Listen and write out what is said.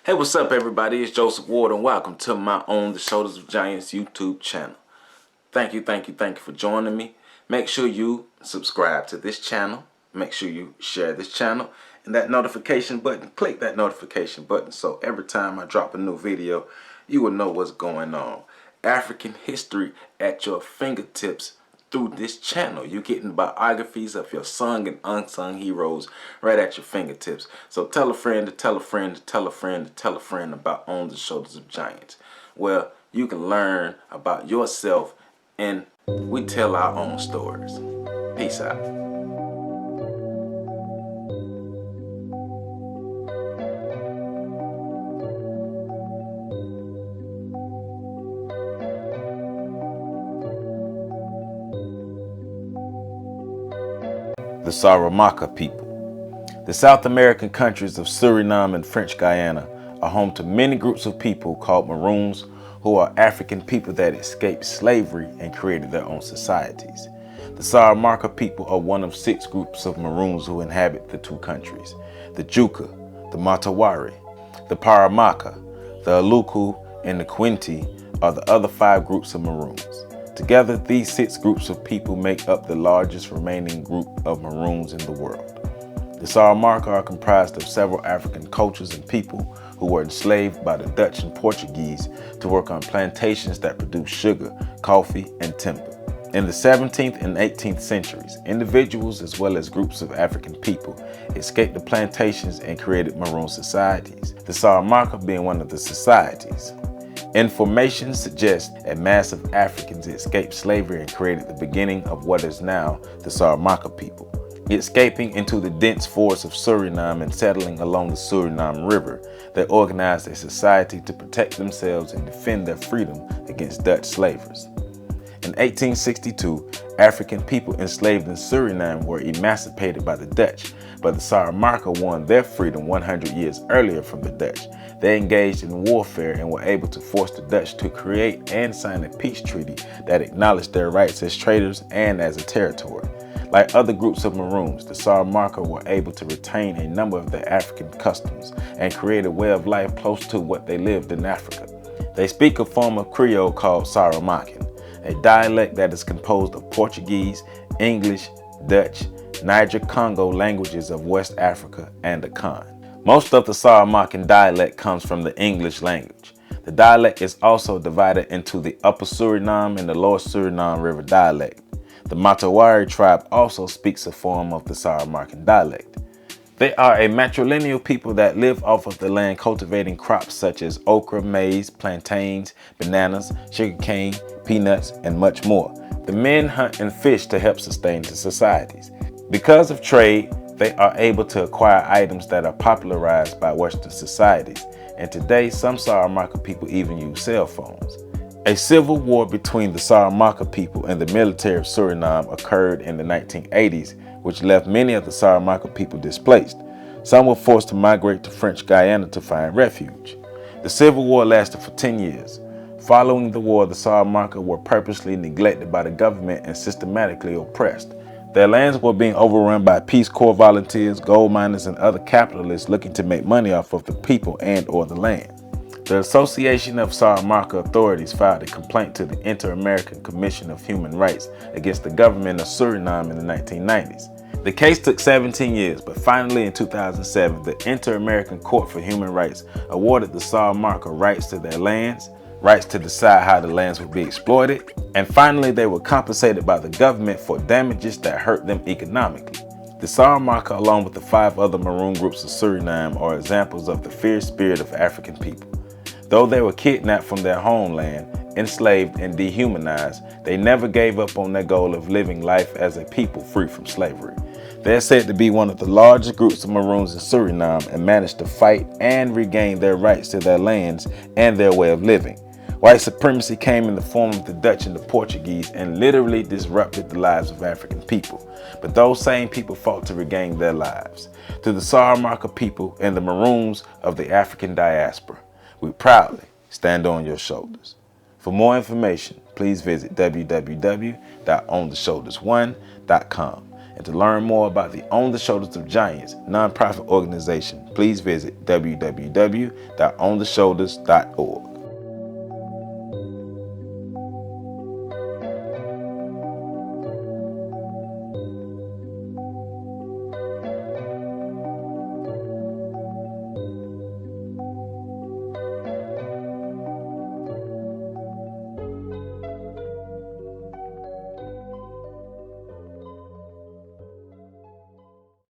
Hey, what's up, everybody? It's Joseph Ward, and welcome to my On the Shoulders of Giants YouTube channel. Thank you for joining me. Make sure you subscribe to this channel. Make sure you share this channel. And that notification button, click that notification button so every time I drop a new video, you will know what's going on. African history at your fingertips through this channel. You're getting biographies of your sung and unsung heroes right at your fingertips. So tell a friend to tell a friend to tell a friend to tell a friend about On the Shoulders of Giants. Well, you can learn about yourself and we tell our own stories. Peace out. The Saramaka people. The South American countries of Suriname and French Guiana are home to many groups of people called Maroons, who are African people that escaped slavery and created their own societies. The Saramaka people are one of 6 groups of Maroons who inhabit the 2 countries: the Juka, the Matawari, the Paramaka, the Aluku, and the Quinti are the other 5 groups of Maroons. Together, these 6 groups of people make up the largest remaining group of Maroons in the world. The Saramaka are comprised of several African cultures and people who were enslaved by the Dutch and Portuguese to work on plantations that produce sugar, coffee, and timber. In the 17th and 18th centuries, individuals as well as groups of African people escaped the plantations and created Maroon societies, the Saramaka being one of the societies. Information suggests a mass of Africans escaped slavery and created the beginning of what is now the Saramaka people. Escaping into the dense forests of Suriname and settling along the Suriname River, they organized a society to protect themselves and defend their freedom against Dutch slavers. In 1862, African people enslaved in Suriname were emancipated by the Dutch, but the Saramaka won their freedom 100 years earlier from the Dutch. They engaged in warfare and were able to force the Dutch to create and sign a peace treaty that acknowledged their rights as traders and as a territory. Like other groups of Maroons, the Saramaka were able to retain a number of their African customs and create a way of life close to what they lived in Africa. They speak a form of Creole called Saramakan, a dialect that is composed of Portuguese, English, Dutch, Niger-Congo languages of West Africa, and Akan. Most of the Saramakan dialect comes from the English language. The dialect is also divided into the Upper Suriname and the Lower Suriname River dialect. The Matawari tribe also speaks a form of the Saramakan dialect. They are a matrilineal people that live off of the land cultivating crops such as okra, maize, plantains, bananas, sugarcane, peanuts, and much more. The men hunt and fish to help sustain the societies. Because of trade, they are able to acquire items that are popularized by Western societies, and today some Saramaka people even use cell phones. A civil war between the Saramaka people and the military of Suriname occurred in the 1980s, which left many of the Saramaka people displaced. Some were forced to migrate to French Guiana to find refuge. The civil war lasted for 10 years. Following the war, the Saramaka were purposely neglected by the government and systematically oppressed. Their lands were being overrun by Peace Corps volunteers, gold miners, and other capitalists looking to make money off of the people and/or the land. The Association of Saramaka Authorities filed a complaint to the Inter-American Commission of Human Rights against the government of Suriname in the 1990s. The case took 17 years, but finally in 2007, the Inter-American Court for Human Rights awarded the Saramaka rights to their lands, rights to decide how the lands would be exploited, and finally they were compensated by the government for damages that hurt them economically. The Saramaka, along with the 5 other Maroon groups of Suriname, are examples of the fierce spirit of African people. Though they were kidnapped from their homeland, enslaved, and dehumanized, they never gave up on their goal of living life as a people free from slavery. They're said to be one of the largest groups of Maroons in Suriname and managed to fight and regain their rights to their lands and their way of living. White supremacy came in the form of the Dutch and the Portuguese and literally disrupted the lives of African people. But those same people fought to regain their lives. To the Saramaka people and the Maroons of the African diaspora, we proudly stand on your shoulders. For more information, please visit www.ontheshoulders1.com. And to learn more about the On the Shoulders of Giants nonprofit organization, please visit www.ontheshoulders.org.